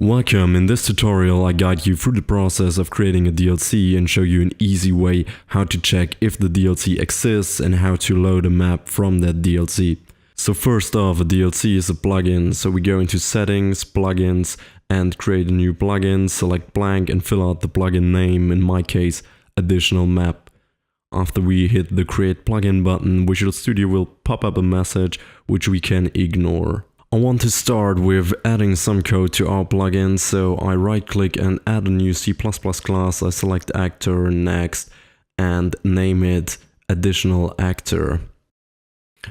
Welcome, in this tutorial I guide you through the process of creating a DLC and show you an easy way how to check if the DLC exists and how to load a map from that DLC. So first off, a DLC is a plugin, so we go into settings, plugins, and create a new plugin, select blank and fill out the plugin name, in my case, additional map. After we hit the create plugin button, Visual Studio will pop up a message which we can ignore. I want to start with adding some code to our plugin, so I right click and add a new C++ class. I select actor, next, and name it additional actor.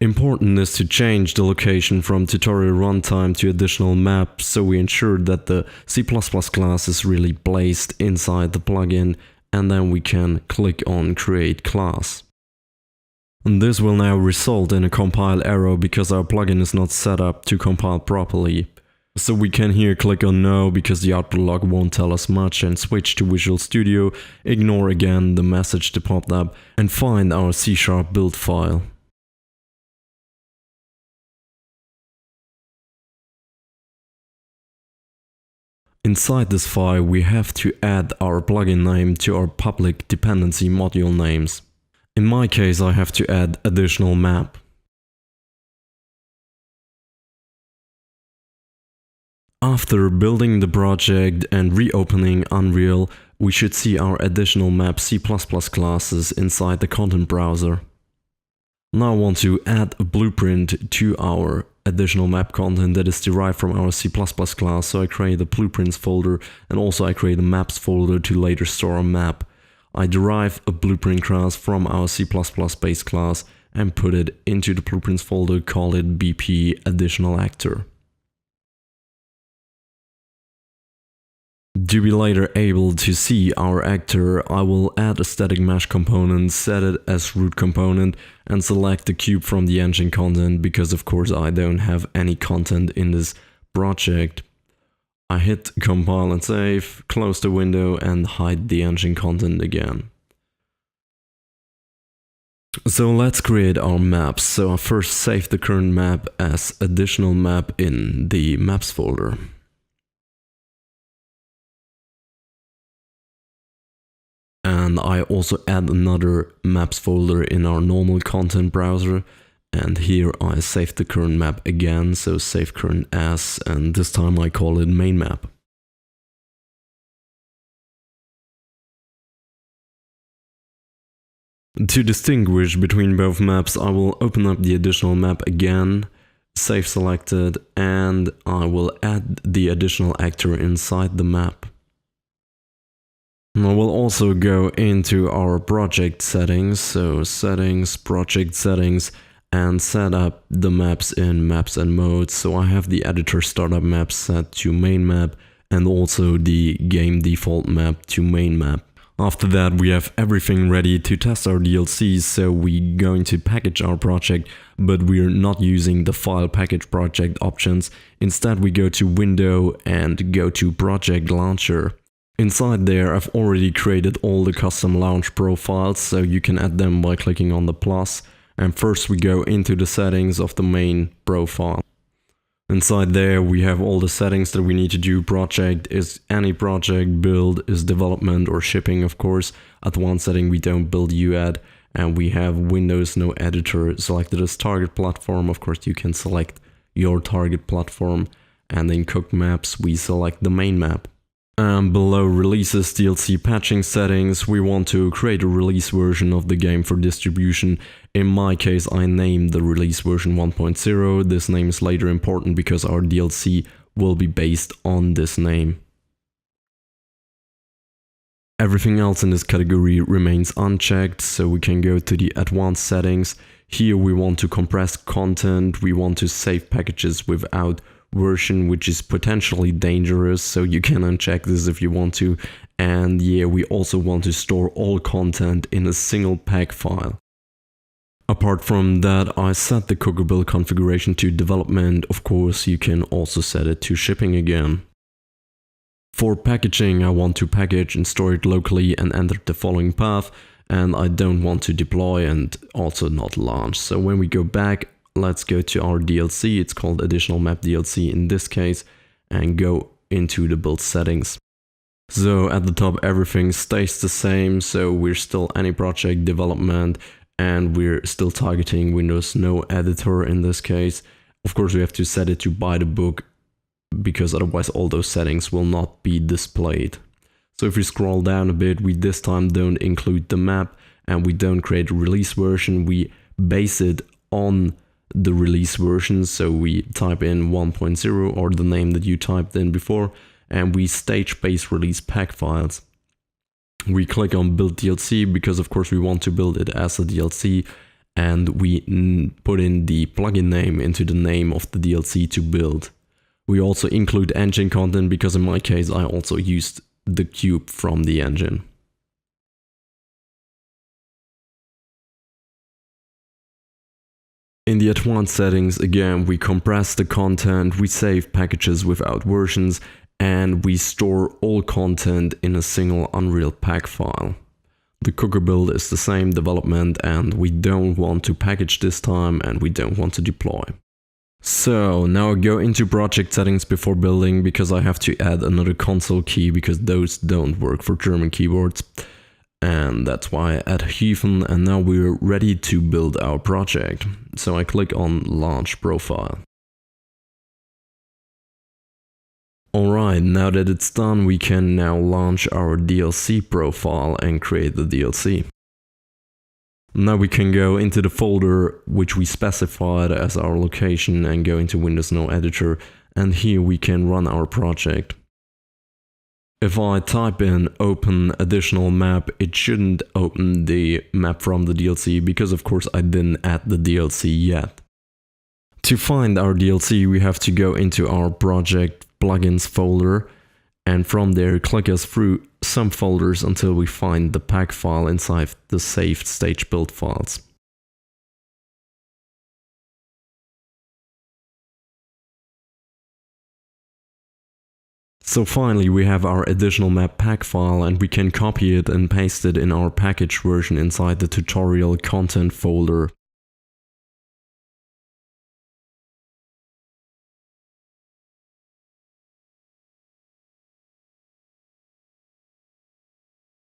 Important is to change the location from tutorial runtime to additional map, so we ensure that the C++ class is really placed inside the plugin, and then we can click on create class. And this will now result in a compile error because our plugin is not set up to compile properly. So we can here click on no because the output log won't tell us much, and switch to Visual Studio, ignore again the message that popped up, and find our C# build file. Inside this file we have to add our plugin name to our public dependency module names. In my case, I have to add additional map. After building the project and reopening Unreal, we should see our additional map C++ classes inside the content browser. Now I want to add a blueprint to our additional map content that is derived from our C++ class, so I create a blueprints folder and also I create a maps folder to later store a map. I derive a blueprint class from our C++ base class and put it into the blueprints folder, call it BP additional actor. To be later able to see our actor, I will add a static mesh component, set it as root component, and select the cube from the engine content because of course I don't have any content in this project. I hit compile and save, close the window and hide the engine content again. So let's create our maps. So I first save the current map as additional map in the maps folder. And I also add another maps folder in our normal content browser. And here I save the current map again, so save current as, and this time I call it main map. To distinguish between both maps, I will open up the additional map again, save selected, and I will add the additional actor inside the map. And I will also go into our project settings, so settings, project settings, and set up the maps in maps and modes. So I have the editor startup map set to main map and also the game default map to main map. After that we have everything ready to test our DLCs, so we're going to package our project, but we're not using the file package project options. Instead we go to window and go to project launcher. Inside there I've already created all the custom launch profiles, so you can add them by clicking on the plus. And first we go into the settings of the main profile. Inside there we have all the settings that we need to do. Project is any project, build is development or shipping of course. Advanced setting we don't build UAD, and we have Windows no editor selected as target platform. Of course you can select your target platform, and in cook maps we select the main map. And below releases DLC patching settings, we want to create a release version of the game for distribution. In my case I named the release version 1.0. This name is later important because our DLC will be based on this name. Everything else in this category remains unchecked, so we can go to the advanced settings. Here we want to compress content, we want to save packages without version, which is potentially dangerous, so you can uncheck this if you want to. And yeah, we also want to store all content in a single pack file. Apart from that, I set the cooker build configuration to development. Of course you can also set it to shipping again. For packaging, I want to package and store it locally and enter the following path, and I don't want to deploy and also not launch. So when we go back, let's go to our DLC, it's called additional map DLC in this case, and go into the build settings. So at the top everything stays the same, so we're still any project development and we're still targeting Windows No Editor in this case. Of course we have to set it to by the book because otherwise all those settings will not be displayed. So if we scroll down a bit, we this time don't include the map and we don't create a release version, we base it on the release version, so we type in 1.0 or the name that you typed in before, and we stage-based release pack files. We click on build DLC because of course we want to build it as a DLC, and we put in the plugin name into the name of the DLC to build. We also include engine content because in my case I also used the cube from the engine. In the advanced settings, again, we compress the content, we save packages without versions, and we store all content in a single Unreal pack file. The cooker build is the same development and we don't want to package this time and we don't want to deploy. So now I go into project settings before building because I have to add another console key because those don't work for German keyboards. And that's why I add hyphen, and now we're ready to build our project. So I click on Launch Profile. Alright, now that it's done, we can now launch our DLC profile and create the DLC. Now we can go into the folder which we specified as our location and go into Windows No Editor, and here we can run our project. If I type in open additional map, it shouldn't open the map from the DLC because of course I didn't add the DLC yet. To find our DLC we have to go into our project plugins folder, and from there click us through some folders until we find the pack file inside the saved stage build files. So finally we have our additional map pack file and we can copy it and paste it in our package version inside the tutorial content folder.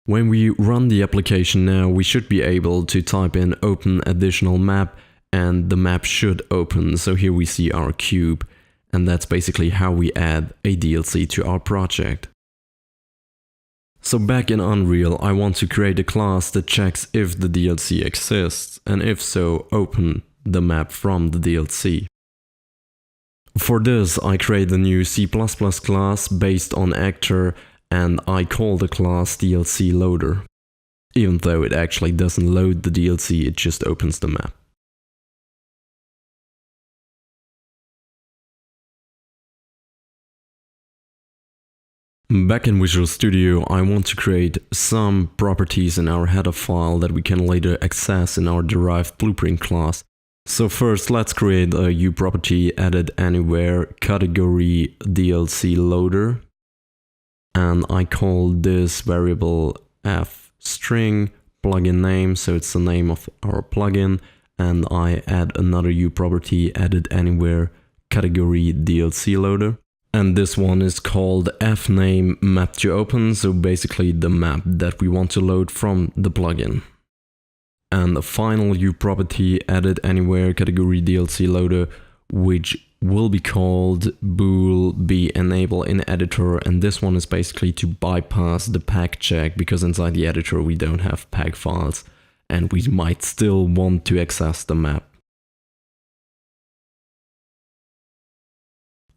When we run the application now, we should be able to type in open additional map and the map should open. So here we see our cube. And that's basically how we add a DLC to our project. So back in Unreal, I want to create a class that checks if the DLC exists, and if so, open the map from the DLC. For this, I create a new C++ class based on actor, and I call the class DLC loader. Even though it actually doesn't load the DLC, it just opens the map. Back in Visual Studio, I want to create some properties in our header file that we can later access in our derived blueprint class. So first, let's create a uProperty edit anywhere category DLC loader. And I call this variable fstring plugin name, so it's the name of our plugin. And I add another uProperty edit anywhere category DLC loader. And this one is called fname map to open, so basically the map that we want to load from the plugin. And the final uProperty edit anywhere category DLC loader, which will be called bool be enable in editor, and this one is basically to bypass the pack check because inside the editor we don't have pack files and we might still want to access the map.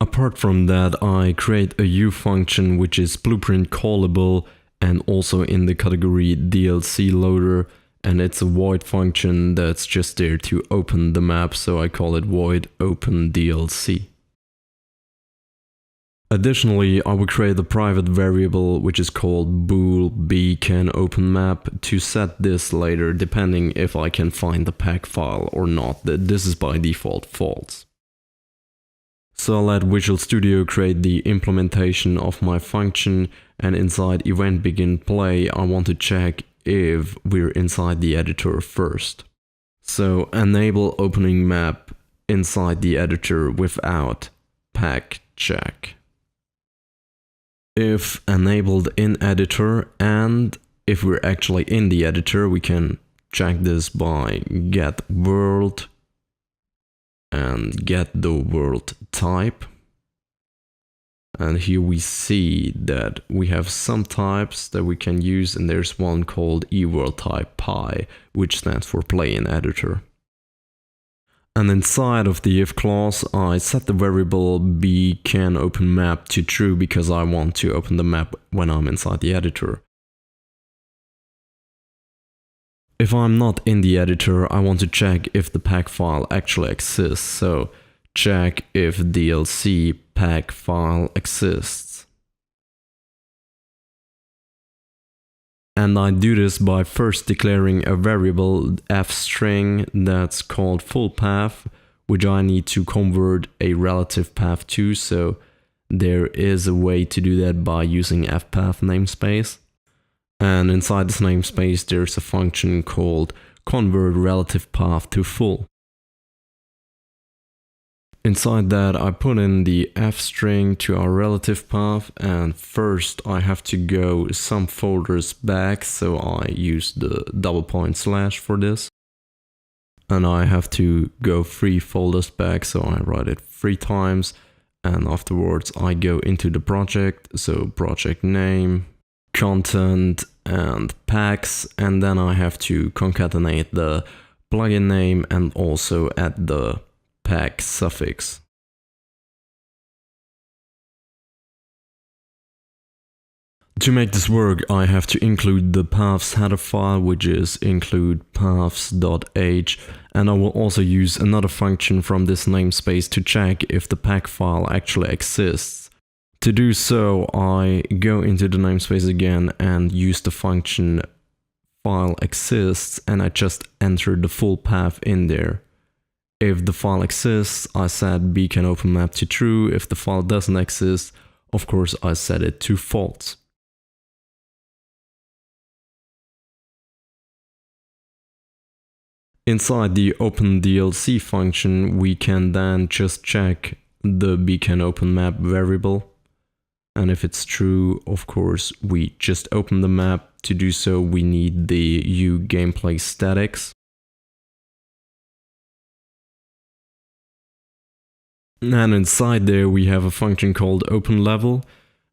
Apart from that, I create a U function which is blueprint callable and also in the category DLC loader, and it's a void function that's just there to open the map, so I call it void open DLC. Additionally, I will create a private variable which is called bool be can open map to set this later depending if I can find the pack file or not. This is by default false. So I'll let Visual Studio create the implementation of my function, and inside event begin play I want to check if we're inside the editor first. So enable opening map inside the editor without pack check. if enabled in editor, and if we're actually in the editor, we can check this by get world and get the world type. And here we see that we have some types that we can use, and there's one called eWorldType, which stands for play in editor. And inside of the if clause, I set the variable bCanOpenMap to true because I want to open the map when I'm inside the editor. If I'm not in the editor, I want to check if the pack file actually exists, so check if DLC pack file exists. And I do this by first declaring a variable fstring that's called fullPath, which I need to convert a relative path to, so there is a way to do that by using fpath namespace. And inside this namespace there's a function called convert relative path to full. Inside that I put in the fstring to our relative path, and first I have to go some folders back, so I use the // for this. And I have to go 3 folders back, so I write it 3 times, and afterwards I go into the project, so project name, content and packs, and then I have to concatenate the plugin name and also add the pack suffix. To make this work, I have to include the paths header file, which is include paths.h, and I will also use another function from this namespace to check if the pack file actually exists. To do so, I go into the namespace again and use the function file exists, and I just enter the full path in there. If the file exists, I set bCanOpenMap to true. If the file doesn't exist, of course I set it to false. Inside the OpenDLC function, we can then just check the bCanOpenMap variable. And if it's true, of course, we just open the map. To do so, we need the uGameplayStatics. And inside there, we have a function called OpenLevel.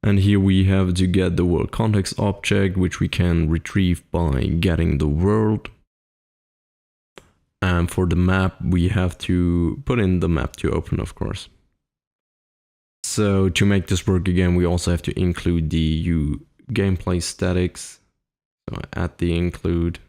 And here we have to get the world context object, which we can retrieve by getting the world. And for the map, we have to put in the map to open, of course. So to make this work again, we also have to include the uGameplayStatics. So I add the include.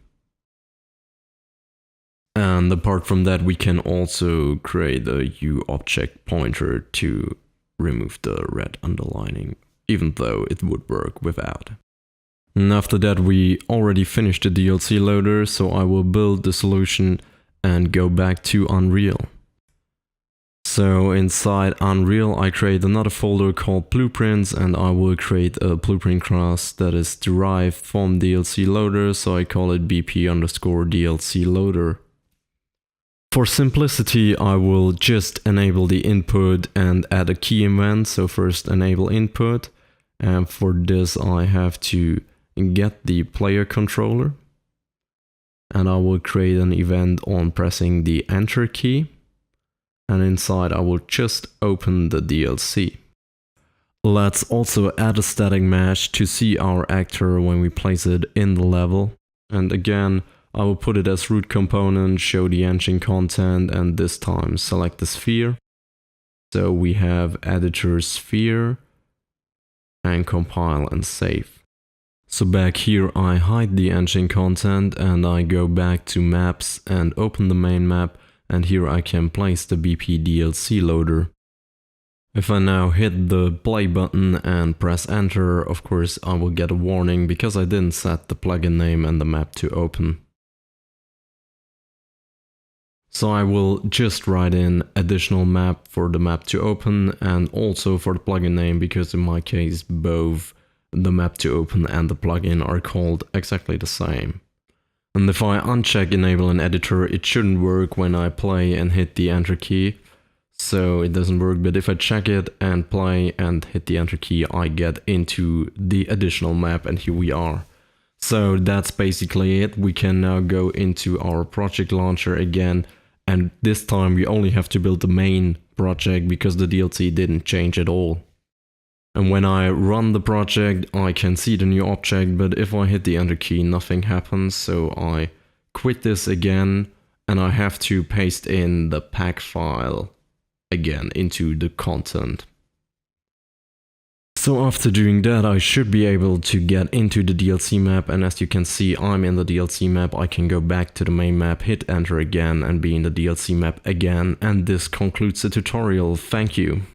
And apart from that, we can also create a uObject pointer to remove the red underlining, even though it would work without. And after that, we already finished the DLC loader, so I will build the solution and go back to Unreal. So inside Unreal, I create another folder called Blueprints, and I will create a blueprint class that is derived from DLC loader, so I call it BP_DLC loader. For simplicity, I will just enable the input and add a key event. So first enable input, and for this I have to get the player controller, and I will create an event on pressing the enter key. And inside I will just open the DLC. Let's also add a static mesh to see our actor when we place it in the level. And again, I will put it as root component, show the engine content, and this time select the sphere. So we have editor sphere, and compile and save. So back here I hide the engine content and I go back to maps and open the main map. And here I can place the BPDLC loader. If I now hit the play button and press enter, of course I will get a warning because I didn't set the plugin name and the map to open. So I will just write in additional map for the map to open and also for the plugin name, because in my case both the map to open and the plugin are called exactly the same. And if I uncheck enable an editor, it shouldn't work when I play and hit the enter key. so it doesn't work. But if I check it and play and hit the enter key, I get into the additional map, and here we are. So that's basically it. We can now go into our project launcher again, and this time we only have to build the main project because the DLC didn't change at all. And when I run the project, I can see the new object, but if I hit the enter key, nothing happens. So I quit this again, and I have to paste in the pack file again into the content. So after doing that, I should be able to get into the DLC map, and as you can see, I'm in the DLC map. I can go back to the main map, hit enter again, and be in the DLC map again, and this concludes the tutorial. Thank you.